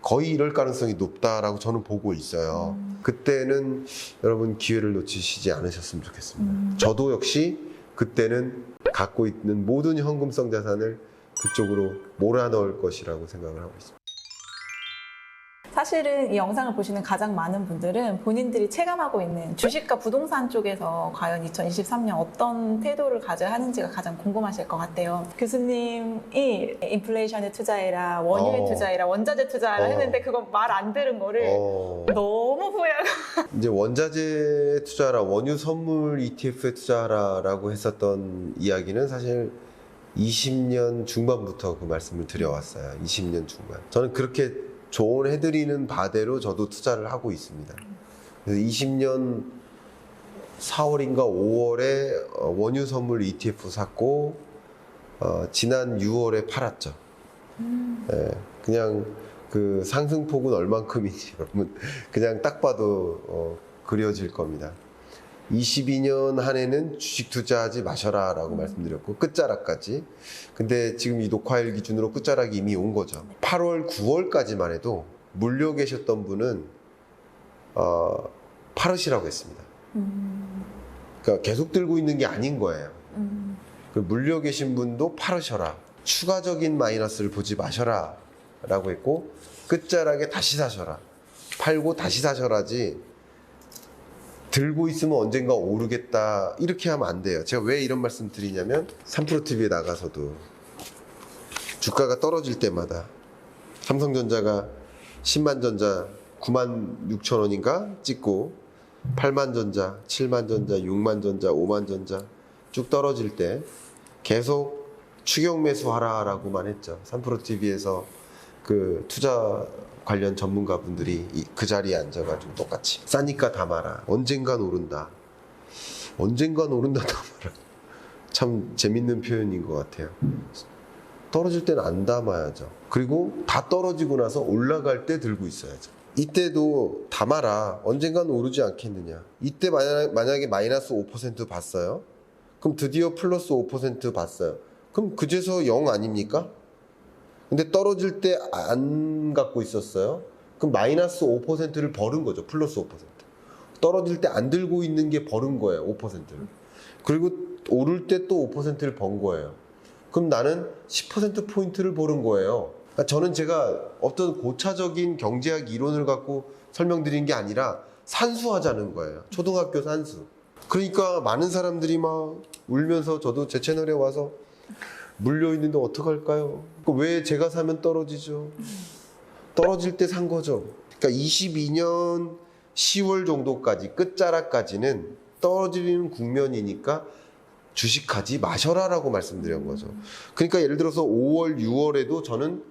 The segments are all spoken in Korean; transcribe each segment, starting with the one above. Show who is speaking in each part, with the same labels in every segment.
Speaker 1: 거의 이럴 가능성이 높다라고 저는 보고 있어요. 그때는 여러분 기회를 놓치시지 않으셨으면 좋겠습니다. 저도 역시 그때는 갖고 있는 모든 현금성 자산을 그쪽으로 몰아넣을 것이라고 생각을 하고 있습니다.
Speaker 2: 사실은 이 영상을 보시는 가장 많은 분들은 본인들이 체감하고 있는 주식과 부동산 쪽에서 과연 2023년 어떤 태도를 가져야 하는지가 가장 궁금하실 것 같아요. 교수님이 인플레이션에 투자해라, 원유에 투자해라, 원자재 투자해라 했는데 그거 말 안 들은 거를 너무 후회하고
Speaker 1: 이제 원자재 투자라, 원유 선물 ETF에 투자하라라고 했었던 이야기는 사실 20년 중반부터 그 말씀을 드려왔어요. 20년 중반. 저는 그렇게 조언해드리는 바대로 저도 투자를 하고 있습니다. 그래서 20년 4월인가 5월에 원유 선물 ETF 샀고 지난 6월에 팔았죠. 네, 그냥 그 상승폭은 얼만큼인지 여러분 그냥 딱 봐도 그려질 겁니다. 22년 한 해는 주식 투자하지 마셔라 라고 말씀드렸고 끝자락까지. 근데 지금 이 녹화일 기준으로 끝자락이 이미 온 거죠. 8월 9월까지만 해도 물려 계셨던 분은 팔으시라고 했습니다. 그러니까 계속 들고 있는 게 아닌 거예요. 그 물려 계신 분도 팔으셔라, 추가적인 마이너스를 보지 마셔라 라고 했고 끝자락에 다시 사셔라, 팔고 다시 사셔라지 들고 있으면 언젠가 오르겠다 이렇게 하면 안 돼요. 제가 왜 이런 말씀 드리냐면 3프로TV에 나가서도 주가가 떨어질 때마다 삼성전자가 10만전자 96,000원인가 찍고 8만전자, 7만전자, 6만전자, 5만전자 쭉 떨어질 때 계속 추격 매수하라 라고만 했죠. 3프로TV에서 그 투자 관련 전문가분들이 그 자리에 앉아가지고 똑같이 싸니까 담아라, 언젠간 오른다, 언젠간 오른다 담아라. 참 재밌는 표현인 것 같아요. 떨어질 때는 안 담아야죠. 그리고 다 떨어지고 나서 올라갈 때 들고 있어야죠. 이때도 담아라, 언젠간 오르지 않겠느냐. 이때 만약에 마이너스 5% 봤어요, 그럼 드디어 플러스 5% 봤어요, 그럼 그제서 0 아닙니까? 근데 떨어질 때 안 갖고 있었어요, 그럼 마이너스 5%를 벌은 거죠. 플러스 5%. 떨어질 때 안 들고 있는 게 벌은 거예요, 5%를. 그리고 오를 때 또 5%를 번 거예요. 그럼 나는 10%포인트를 벌은 거예요. 그러니까 저는 제가 어떤 고차적인 경제학 이론을 갖고 설명드린 게 아니라 산수하자는 거예요. 초등학교 산수. 그러니까 많은 사람들이 막 울면서 저도 제 채널에 와서 물려있는데 어떡할까요? 왜 제가 사면 떨어지죠? 떨어질 때 산 거죠. 그러니까 22년 10월 정도까지, 끝자락까지는 떨어지는 국면이니까 주식하지 마셔라 라고 말씀드린 거죠. 그러니까 예를 들어서 5월, 6월에도 저는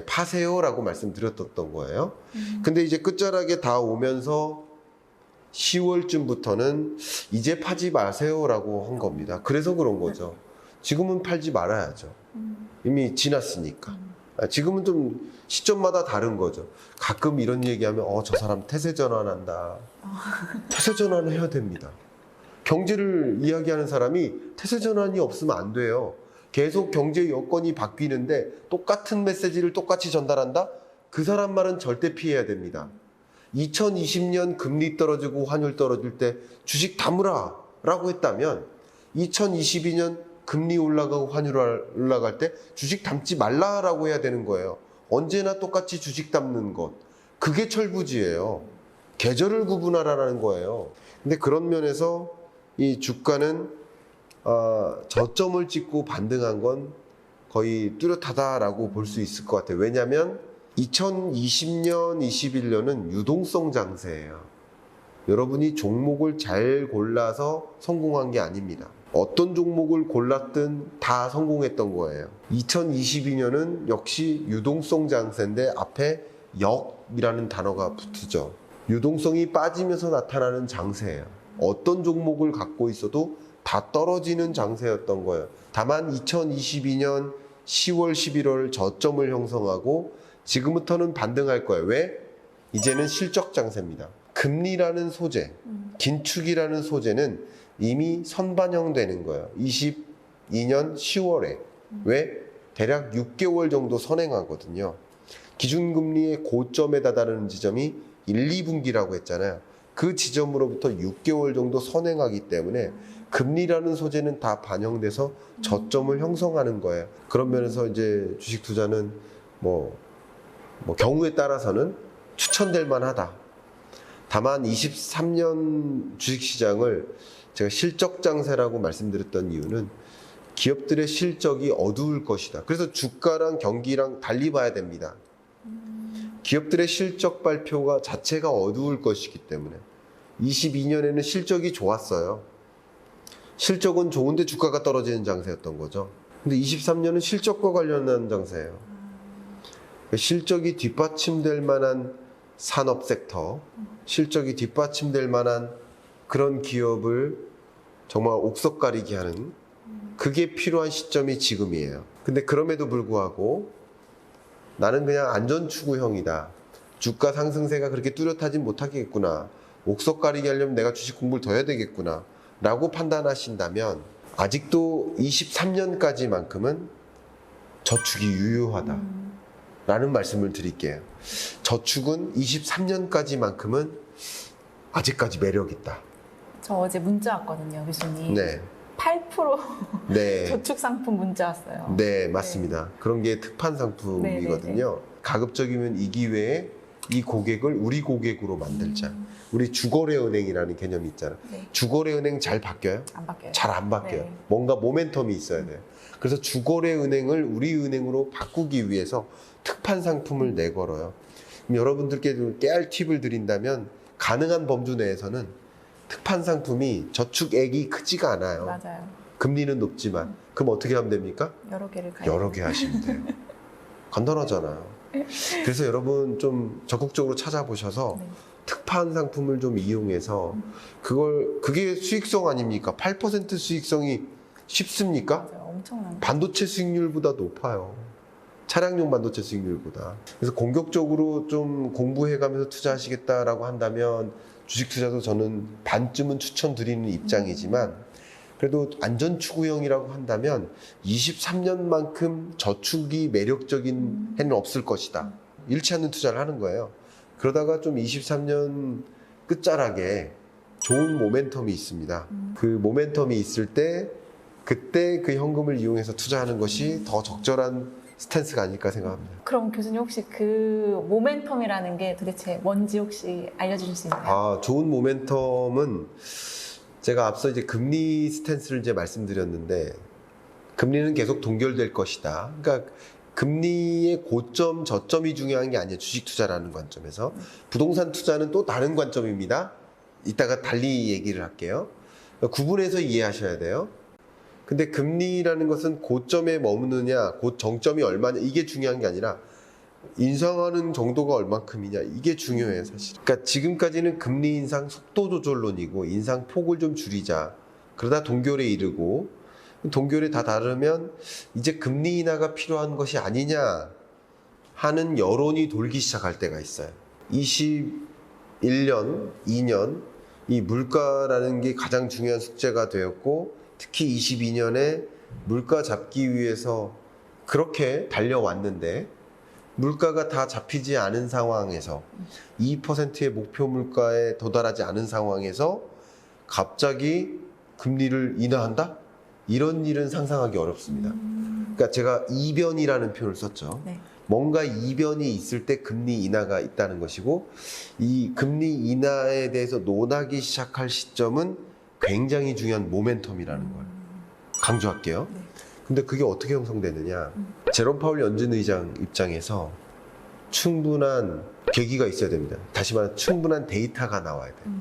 Speaker 1: 파세요 라고 말씀드렸던 거예요. 근데 이제 끝자락에 다 오면서 10월쯤부터는 이제 파지 마세요 라고 한 겁니다. 그래서 그런 거죠. 지금은 팔지 말아야죠. 이미 지났으니까. 지금은 좀 시점마다 다른 거죠. 가끔 이런 얘기하면 저 사람 태세 전환한다. 태세 전환을 해야 됩니다. 경제를 이야기하는 사람이 태세 전환이 없으면 안 돼요. 계속 경제 여건이 바뀌는데 똑같은 메시지를 똑같이 전달한다? 그 사람 말은 절대 피해야 됩니다. 2020년 금리 떨어지고 환율 떨어질 때 주식 담으라 라고 했다면 2022년 금리 올라가고 환율 올라갈 때 주식 담지 말라라고 해야 되는 거예요. 언제나 똑같이 주식 담는 것, 그게 철부지예요. 계절을 구분하라는 거예요. 근데 그런 면에서 이 주가는 저점을 찍고 반등한 건 거의 뚜렷하다라고 볼 수 있을 것 같아요. 왜냐하면 2020년, 21년은 유동성 장세예요. 여러분이 종목을 잘 골라서 성공한 게 아닙니다. 어떤 종목을 골랐든 다 성공했던 거예요. 2022년은 역시 유동성 장세인데 앞에 역이라는 단어가 붙죠. 유동성이 빠지면서 나타나는 장세예요. 어떤 종목을 갖고 있어도 다 떨어지는 장세였던 거예요. 다만 2022년 10월, 11월 저점을 형성하고 지금부터는 반등할 거예요. 왜? 이제는 실적 장세입니다. 금리라는 소재, 긴축이라는 소재는 이미 선반영되는 거예요. 22년 10월에. 왜? 대략 6개월 정도 선행하거든요. 기준금리의 고점에 다다르는 지점이 1, 2분기라고 했잖아요. 그 지점으로부터 6개월 정도 선행하기 때문에 금리라는 소재는 다 반영돼서 저점을 형성하는 거예요. 그런 면에서 이제 주식 투자는 뭐 경우에 따라서는 추천될 만하다. 다만 23년 주식시장을 제가 실적 장세라고 말씀드렸던 이유는 기업들의 실적이 어두울 것이다. 그래서 주가랑 경기랑 달리 봐야 됩니다. 기업들의 실적 발표가 자체가 어두울 것이기 때문에 22년에는 실적이 좋았어요. 실적은 좋은데 주가가 떨어지는 장세였던 거죠. 근데 23년은 실적과 관련한 장세예요. 실적이 뒷받침될 만한 산업 섹터, 실적이 뒷받침될 만한 그런 기업을 정말 옥석 가리게 하는 그게 필요한 시점이 지금이에요. 근데 그럼에도 불구하고 나는 그냥 안전추구형이다. 주가 상승세가 그렇게 뚜렷하진 못하겠구나. 옥석 가리게 하려면 내가 주식 공부를 더 해야 되겠구나. 라고 판단하신다면 아직도 23년까지만큼은 저축이 유효하다. 라는 말씀을 드릴게요. 저축은 23년까지만큼은 아직까지 매력 있다.
Speaker 2: 저 어제 문자 왔거든요, 교수님.
Speaker 1: 네.
Speaker 2: 8%
Speaker 1: 네.
Speaker 2: 저축 상품 문자 왔어요.
Speaker 1: 네, 맞습니다. 그런 게 특판 상품이거든요. 가급적이면 이 기회에 이 고객을 우리 고객으로 만들자. 우리 주거래은행이라는 개념이 있잖아.
Speaker 2: 네.
Speaker 1: 주거래은행 잘 바뀌어요?
Speaker 2: 안 바뀌어요.
Speaker 1: 잘 안 바뀌어요.
Speaker 2: 네.
Speaker 1: 뭔가 모멘텀이 있어야 돼요. 그래서 주거래은행을 우리 은행으로 바꾸기 위해서 특판 상품을 내걸어요. 그럼 여러분들께 깨알 팁을 드린다면 가능한 범주 내에서는 특판 상품이 저축액이 크지가 않아요.
Speaker 2: 맞아요.
Speaker 1: 금리는 높지만. 그럼 어떻게 하면 됩니까?
Speaker 2: 여러 개를 가요.
Speaker 1: 여러 개 하시면 돼요. 간단하잖아요. 그래서 여러분 좀 적극적으로 찾아보셔서
Speaker 2: 네.
Speaker 1: 특판 상품을 좀 이용해서 그게 수익성 아닙니까? 8% 수익성이 쉽습니까?
Speaker 2: 맞아요. 엄청난.
Speaker 1: 반도체 수익률보다 높아요. 차량용 반도체 수익률보다. 그래서 공격적으로 좀 공부해가면서 투자하시겠다라고 한다면 주식 투자도 저는 반쯤은 추천드리는 입장이지만 그래도 안전추구형이라고 한다면 23년만큼 저축이 매력적인 해는 없을 것이다. 잃지 않는 투자를 하는 거예요. 그러다가 좀 23년 끝자락에 좋은 모멘텀이 있습니다. 그 모멘텀이 있을 때 그때 그 현금을 이용해서 투자하는 것이 더 적절한 스탠스가 아닐까 생각합니다.
Speaker 2: 그럼 교수님 혹시 그 모멘텀이라는 게 도대체 뭔지 혹시 알려주실 수 있나요?
Speaker 1: 아, 좋은 모멘텀은 제가 앞서 이제 금리 스탠스를 이제 말씀드렸는데 금리는 계속 동결될 것이다. 그러니까 금리의 고점, 저점이 중요한 게 아니에요. 주식 투자라는 관점에서. 부동산 투자는 또 다른 관점입니다. 이따가 달리 얘기를 할게요. 구분해서 이해하셔야 돼요. 근데 금리라는 것은 고점에 머무느냐, 정점이 얼마냐, 이게 중요한 게 아니라 인상하는 정도가 얼만큼이냐, 이게 중요해요, 사실. 그러니까 지금까지는 금리 인상 속도 조절론이고 인상 폭을 좀 줄이자. 그러다 동결에 이르고 동결에 다 다르면 이제 금리 인하가 필요한 것이 아니냐 하는 여론이 돌기 시작할 때가 있어요. 21년, 2년 이 물가라는 게 가장 중요한 숙제가 되었고 특히 22년에 물가 잡기 위해서 그렇게 달려왔는데 물가가 다 잡히지 않은 상황에서 2%의 목표 물가에 도달하지 않은 상황에서 갑자기 금리를 인하한다? 이런 일은 상상하기 어렵습니다. 그러니까 제가 이변이라는 표현을 썼죠.
Speaker 2: 네.
Speaker 1: 뭔가 이변이 있을 때 금리 인하가 있다는 것이고 이 금리 인하에 대해서 논하기 시작할 시점은 굉장히 중요한 모멘텀이라는 걸 강조할게요.
Speaker 2: 네.
Speaker 1: 근데 그게 어떻게 형성되느냐? 제롬 파월 연준 의장 입장에서 충분한 계기가 있어야 됩니다. 다시 말해 충분한 데이터가 나와야 돼요.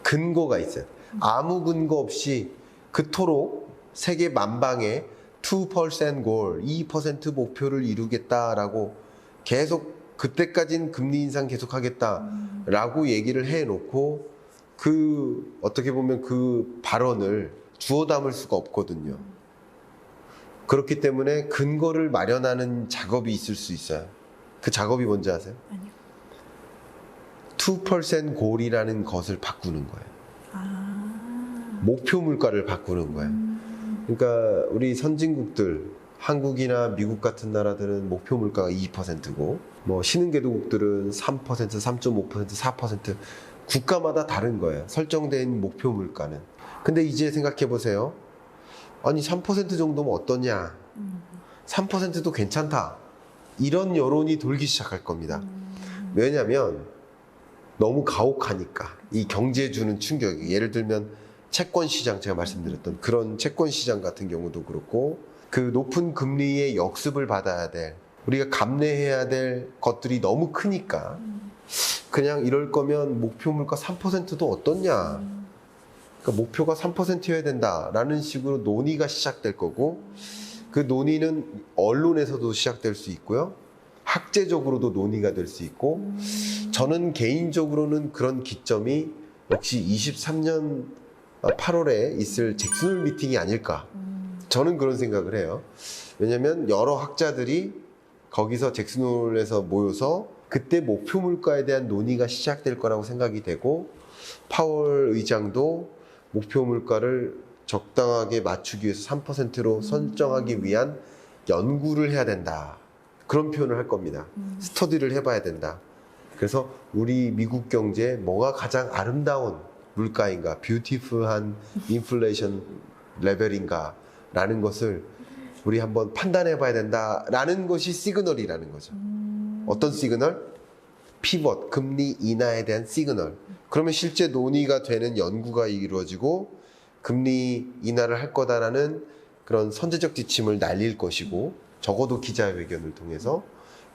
Speaker 1: 근거가 있어요. 아무 근거 없이 그토록 세계 만방에 2% 골, 2% 목표를 이루겠다라고 계속 그때까지는 금리 인상 계속하겠다라고 얘기를 해놓고 그 어떻게 보면 그 발언을 주워 담을 수가 없거든요. 그렇기 때문에 근거를 마련하는 작업이 있을 수 있어요. 그 작업이 뭔지 아세요?
Speaker 2: 아니요.
Speaker 1: 2% 골이라는 것을 바꾸는 거예요. 목표 물가를 바꾸는 거예요. 그러니까 우리 선진국들 한국이나 미국 같은 나라들은 목표 물가가 2%고 뭐 신흥개도국들은 3%, 3.5%, 4% 국가마다 다른 거예요. 설정된 목표 물가는. 근데 이제 생각해 보세요. 아니 3% 정도면 어떠냐? 3%도 괜찮다. 이런 여론이 돌기 시작할 겁니다. 왜냐하면 너무 가혹하니까 이 경제에 주는 충격이 예를 들면 채권 시장 제가 말씀드렸던 그런 채권 시장 같은 경우도 그렇고 그 높은 금리의 역습을 받아야 될 우리가 감내해야 될 것들이 너무 크니까 그냥 이럴 거면 목표 물가 3%도 어떻냐 그러니까 목표가 3%여야 된다라는 식으로 논의가 시작될 거고 그 논의는 언론에서도 시작될 수 있고요 학제적으로도 논의가 될 수 있고 저는 개인적으로는 그런 기점이 역시 23년 8월에 있을 잭슨홀 미팅이 아닐까 저는 그런 생각을 해요. 왜냐하면 여러 학자들이 거기서 잭슨홀에서 모여서 그때 목표 물가에 대한 논의가 시작될 거라고 생각이 되고 파월 의장도 목표 물가를 적당하게 맞추기 위해서 3%로 설정하기 위한 연구를 해야 된다. 그런 표현을 할 겁니다. 스터디를 해봐야 된다. 그래서 우리 미국 경제에 뭐가 가장 아름다운 물가인가, 뷰티풀한 인플레이션 레벨인가 라는 것을 우리 한번 판단해 봐야 된다라는 것이 시그널이라는 거죠. 어떤 시그널? 피벗, 금리 인하에 대한 시그널. 그러면 실제 논의가 되는 연구가 이루어지고 금리 인하를 할 거다라는 그런 선제적 지침을 날릴 것이고 적어도 기자회견을 통해서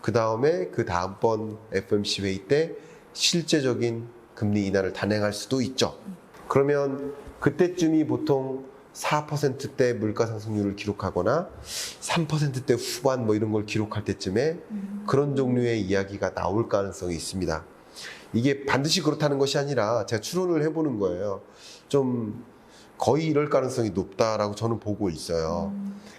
Speaker 1: 그 다음에 그 다음번 FOMC 회의 때 실제적인 금리 인하를 단행할 수도 있죠. 그러면 그때쯤이 보통 4%대 물가 상승률을 기록하거나 3%대 후반 뭐 이런 걸 기록할 때쯤에 그런 종류의 이야기가 나올 가능성이 있습니다. 이게 반드시 그렇다는 것이 아니라 제가 추론을 해보는 거예요. 좀 거의 이럴 가능성이 높다라고 저는 보고 있어요.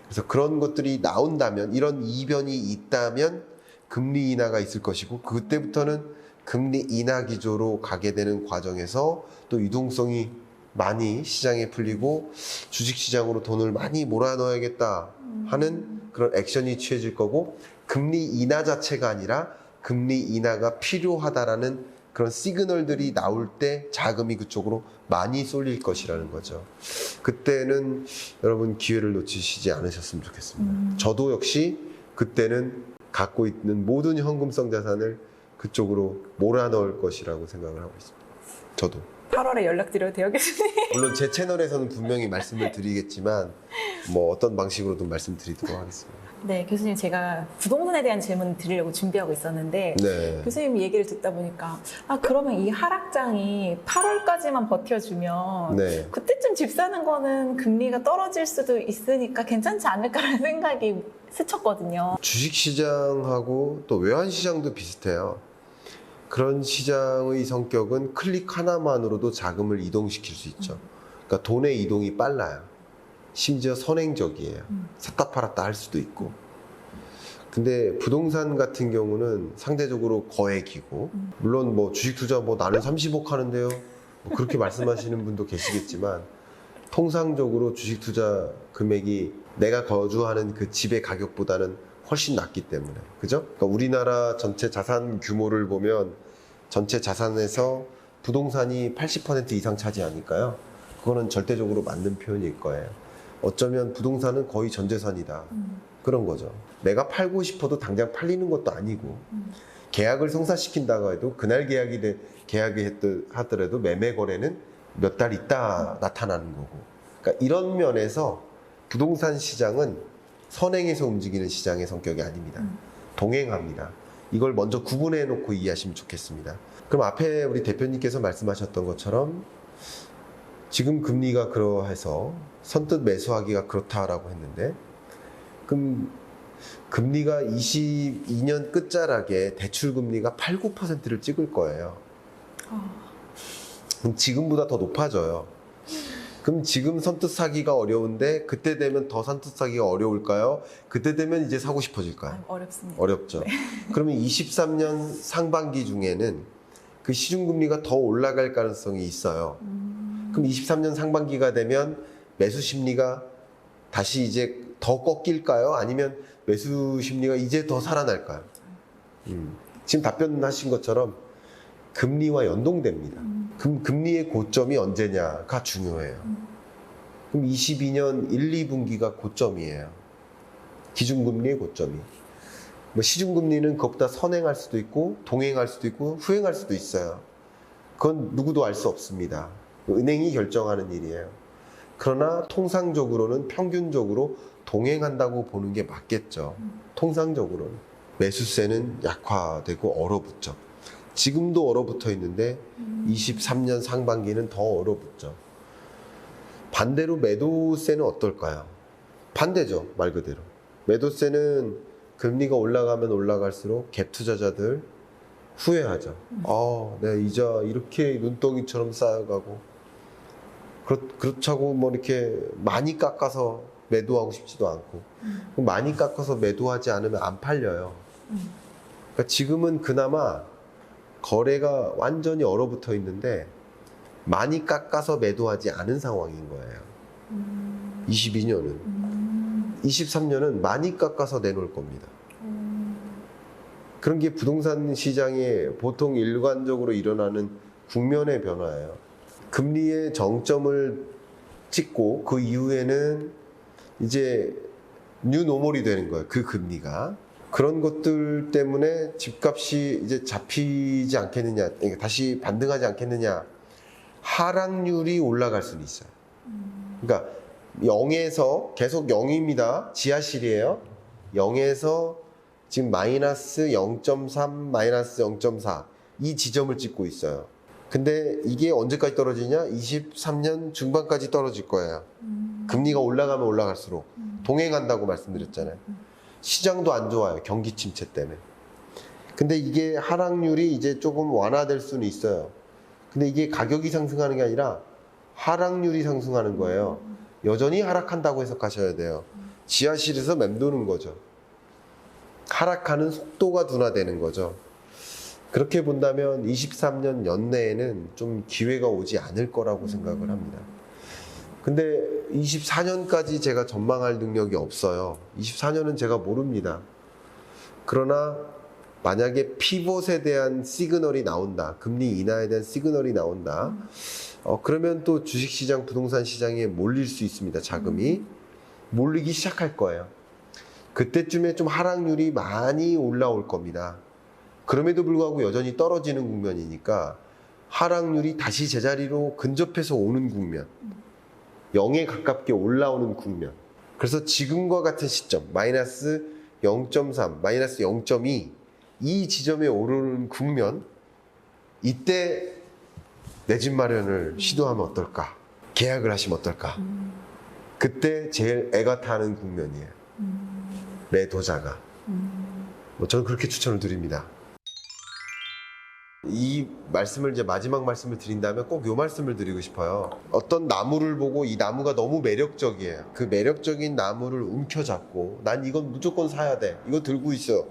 Speaker 1: 그래서 그런 것들이 나온다면 이런 이변이 있다면 금리 인하가 있을 것이고 그때부터는 금리 인하 기조로 가게 되는 과정에서 또 유동성이 많이 시장에 풀리고 주식시장으로 돈을 많이 몰아넣어야겠다 하는 그런 액션이 취해질 거고 금리 인하 자체가 아니라 금리 인하가 필요하다라는 그런 시그널들이 나올 때 자금이 그쪽으로 많이 쏠릴 것이라는 거죠. 그때는 여러분 기회를 놓치시지 않으셨으면 좋겠습니다. 저도 역시 그때는 갖고 있는 모든 현금성 자산을 그쪽으로 몰아넣을 것이라고 생각을 하고 있습니다. 저도.
Speaker 2: 8월에 연락드려도 돼요, 교수님?
Speaker 1: 물론 제 채널에서는 분명히 말씀을 드리겠지만 뭐 어떤 방식으로든 말씀드리도록 하겠습니다.
Speaker 2: 네, 교수님 제가 부동산에 대한 질문 드리려고 준비하고 있었는데
Speaker 1: 네.
Speaker 2: 교수님 얘기를 듣다 보니까 그러면 이 하락장이 8월까지만 버텨주면
Speaker 1: 네.
Speaker 2: 그때쯤 집 사는 거는 금리가 떨어질 수도 있으니까 괜찮지 않을까라는 생각이 스쳤거든요.
Speaker 1: 주식시장하고 또 외환시장도 비슷해요. 그런 시장의 성격은 클릭 하나만으로도 자금을 이동시킬 수 있죠. 그러니까 돈의 이동이 빨라요. 심지어 선행적이에요. 샀다 팔았다 할 수도 있고. 근데 부동산 같은 경우는 상대적으로 거액이고, 물론 뭐 주식 투자 뭐 나는 30억 하는데요. 뭐 그렇게 말씀하시는 분도 계시겠지만, 통상적으로 주식 투자 금액이 내가 거주하는 그 집의 가격보다는 훨씬 낮기 때문에. 그죠? 그러니까 우리나라 전체 자산 규모를 보면 전체 자산에서 부동산이 80% 이상 차지하니까요. 그거는 절대적으로 맞는 표현일 거예요. 어쩌면 부동산은 거의 전 재산이다. 그런 거죠. 내가 팔고 싶어도 당장 팔리는 것도 아니고 계약을 성사시킨다고 해도 그날 계약이 하더라도 매매 거래는 몇 달 있다 나타나는 거고. 그러니까 이런 면에서 부동산 시장은 선행해서 움직이는 시장의 성격이 아닙니다. 동행합니다. 이걸 먼저 구분해 놓고 이해하시면 좋겠습니다. 그럼 앞에 우리 대표님께서 말씀하셨던 것처럼 지금 금리가 그러해서 선뜻 매수하기가 그렇다라고 했는데 그럼 금리가 22년 끝자락에 대출 금리가 8, 9%를 찍을 거예요. 그럼 지금보다 더 높아져요. 그럼 지금 선뜻 사기가 어려운데 그때 되면 더 선뜻 사기가 어려울까요? 그때 되면 이제 사고 싶어질까요?
Speaker 2: 어렵습니다.
Speaker 1: 어렵죠.
Speaker 2: 네.
Speaker 1: 그러면 23년 상반기 중에는 그 시중금리가 더 올라갈 가능성이 있어요. 그럼 23년 상반기가 되면 매수 심리가 다시 이제 더 꺾일까요? 아니면 매수 심리가 이제 더 살아날까요? 지금 답변하신 것처럼 금리와 연동됩니다. 금리의 고점이 언제냐가 중요해요. 그럼 22년 1, 2분기가 고점이에요. 기준금리의 고점이. 뭐 시중금리는 그것보다 선행할 수도 있고 동행할 수도 있고 후행할 수도 있어요. 그건 누구도 알 수 없습니다. 은행이 결정하는 일이에요. 그러나 통상적으로는 평균적으로 동행한다고 보는 게 맞겠죠. 통상적으로는. 매수세는 약화되고 얼어붙죠. 지금도 얼어붙어 있는데 23년 상반기는 더 얼어붙죠. 반대로 매도세는 어떨까요? 반대죠, 말 그대로. 매도세는 금리가 올라가면 올라갈수록 갭 투자자들 후회하죠. 내가 이자 이렇게 눈덩이처럼 쌓여가고 그렇다고 뭐 이렇게 많이 깎아서 매도하고 싶지도 않고 많이 깎아서 매도하지 않으면 안 팔려요. 그러니까 지금은 그나마 거래가 완전히 얼어붙어 있는데 많이 깎아서 매도하지 않은 상황인 거예요. 22년은. 23년은 많이 깎아서 내놓을 겁니다. 그런 게 부동산 시장에 보통 일관적으로 일어나는 국면의 변화예요. 금리의 정점을 찍고 그 이후에는 이제 뉴노멀이 되는 거예요. 그 금리가. 그런 것들 때문에 집값이 이제 잡히지 않겠느냐, 다시 반등하지 않겠느냐, 하락률이 올라갈 수는 있어요. 그러니까 0에서 계속 0입니다. 지하실이에요. 0에서 지금 마이너스 0.3, 마이너스 0.4 이 지점을 찍고 있어요. 근데 이게 언제까지 떨어지냐? 23년 중반까지 떨어질 거예요. 금리가 올라가면 올라갈수록 동행한다고 말씀드렸잖아요. 시장도 안 좋아요. 경기 침체 때문에. 근데 이게 하락률이 이제 조금 완화될 수는 있어요. 근데 이게 가격이 상승하는 게 아니라 하락률이 상승하는 거예요. 여전히 하락한다고 해석하셔야 돼요. 지하실에서 맴도는 거죠. 하락하는 속도가 둔화되는 거죠. 그렇게 본다면 23년 연내에는 좀 기회가 오지 않을 거라고 생각을 합니다. 근데 24년까지 제가 전망할 능력이 없어요. 24년은 제가 모릅니다. 그러나 만약에 피벗에 대한 시그널이 나온다. 금리 인하에 대한 시그널이 나온다. 그러면 또 주식시장, 부동산 시장에 몰릴 수 있습니다. 자금이. 몰리기 시작할 거예요. 그때쯤에 좀 하락률이 많이 올라올 겁니다. 그럼에도 불구하고 여전히 떨어지는 국면이니까 하락률이 다시 제자리로 근접해서 오는 국면. 0에 가깝게 올라오는 국면. 그래서 지금과 같은 시점, 마이너스 0.3, 마이너스 0.2 이 지점에 오르는 국면, 이때 내 집 마련을 시도하면 어떨까? 계약을 하시면 어떨까? 그때 제일 애가 타는 국면이에요. 매도자가. 저는 그렇게 추천을 드립니다. 이 말씀을 이제 마지막 말씀을 드린다면 꼭 이 말씀을 드리고 싶어요. 어떤 나무를 보고 이 나무가 너무 매력적이에요. 그 매력적인 나무를 움켜잡고 난 이건 무조건 사야 돼. 이거 들고 있어.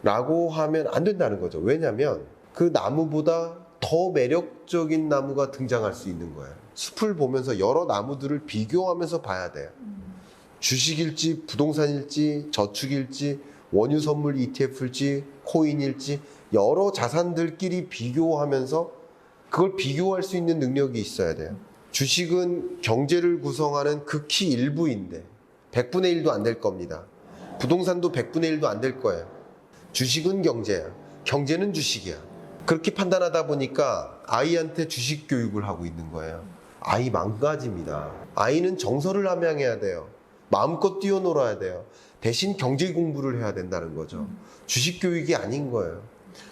Speaker 1: 라고 하면 안 된다는 거죠. 왜냐면 그 나무보다 더 매력적인 나무가 등장할 수 있는 거예요. 숲을 보면서 여러 나무들을 비교하면서 봐야 돼요. 주식일지 부동산일지 저축일지 원유 선물 ETF일지 코인일지 여러 자산들끼리 비교하면서 그걸 비교할 수 있는 능력이 있어야 돼요. 주식은 경제를 구성하는 극히 일부인데 100분의 1도 안 될 겁니다. 부동산도 100분의 1도 안 될 거예요. 주식은 경제야. 경제는 주식이야. 그렇게 판단하다 보니까 아이한테 주식 교육을 하고 있는 거예요. 아이 망가집니다. 아이는 정서를 함양해야 돼요. 마음껏 뛰어놀아야 돼요. 대신 경제 공부를 해야 된다는 거죠. 주식 교육이 아닌 거예요.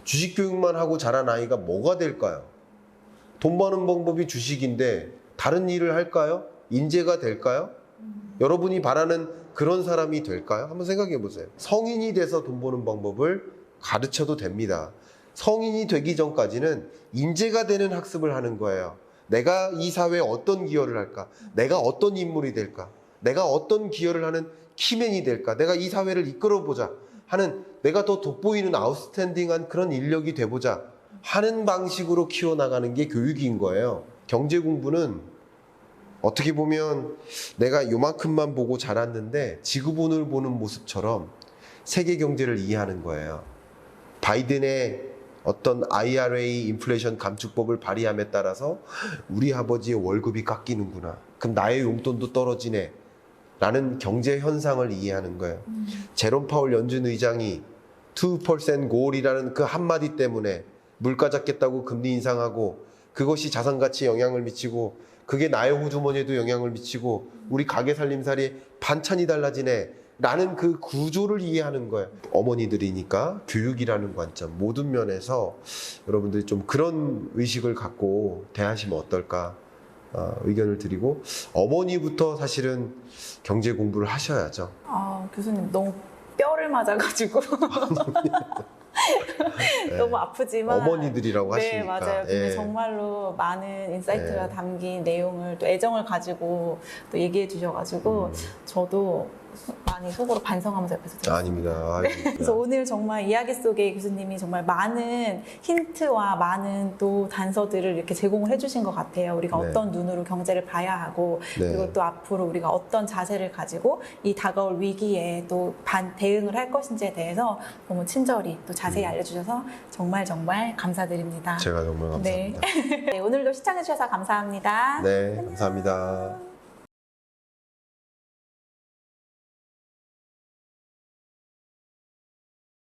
Speaker 1: 주식 교육만 하고 자란 아이가 뭐가 될까요? 돈 버는 방법이 주식인데 다른 일을 할까요? 인재가 될까요? 여러분이 바라는 그런 사람이 될까요? 한번 생각해 보세요. 성인이 돼서 돈 버는 방법을 가르쳐도 됩니다. 성인이 되기 전까지는 인재가 되는 학습을 하는 거예요. 내가 이 사회에 어떤 기여를 할까? 내가 어떤 인물이 될까? 내가 어떤 기여를 하는 키맨이 될까? 내가 이 사회를 이끌어보자 하는, 내가 더 돋보이는 아웃스탠딩한 그런 인력이 돼보자 하는 방식으로 키워나가는 게 교육인 거예요. 경제 공부는 어떻게 보면 내가 요만큼만 보고 자랐는데 지구본을 보는 모습처럼 세계 경제를 이해하는 거예요. 바이든의 어떤 IRA 인플레이션 감축법을 발의함에 따라서 우리 아버지의 월급이 깎이는구나. 그럼 나의 용돈도 떨어지네. 라는 경제 현상을 이해하는 거예요. 제롬 파월 연준 의장이 2% goal이라는 그 한마디 때문에 물가 잡겠다고 금리 인상하고 그것이 자산 가치에 영향을 미치고 그게 나의 호주머니에도 영향을 미치고 우리 가게 살림살이에 반찬이 달라지네 라는 그 구조를 이해하는 거예요. 어머니들이니까 교육이라는 관점 모든 면에서 여러분들이 좀 그런 의식을 갖고 대하시면 어떨까 의견을 드리고 어머니부터 사실은 경제 공부를 하셔야죠.
Speaker 2: 교수님 너무 뼈를 맞아가지고
Speaker 1: 네.
Speaker 2: 너무 아프지만
Speaker 1: 어머니들이라고
Speaker 2: 네,
Speaker 1: 하시니까.
Speaker 2: 맞아요. 근데
Speaker 1: 예.
Speaker 2: 정말로 많은 인사이트가
Speaker 1: 네.
Speaker 2: 담긴 내용을 또 애정을 가지고 또 얘기해 주셔가지고 저도 많이 속으로 반성하면서 옆에서 들었어요.
Speaker 1: 아닙니다.
Speaker 2: 그래서 오늘 정말 이야기 속에 교수님이 정말 많은 힌트와 많은 또 단서들을 이렇게 제공을 해주신 것 같아요. 우리가
Speaker 1: 네.
Speaker 2: 어떤 눈으로 경제를 봐야 하고
Speaker 1: 네.
Speaker 2: 그리고 또 앞으로 우리가 어떤 자세를 가지고 이 다가올 위기에 또 대응을 할 것인지에 대해서 너무 친절히 또 자세히 알려주셔서 정말 정말 감사드립니다.
Speaker 1: 제가 정말 감사합니다.
Speaker 2: 네, 오늘도 시청해주셔서 감사합니다.
Speaker 1: 네, 감사합니다.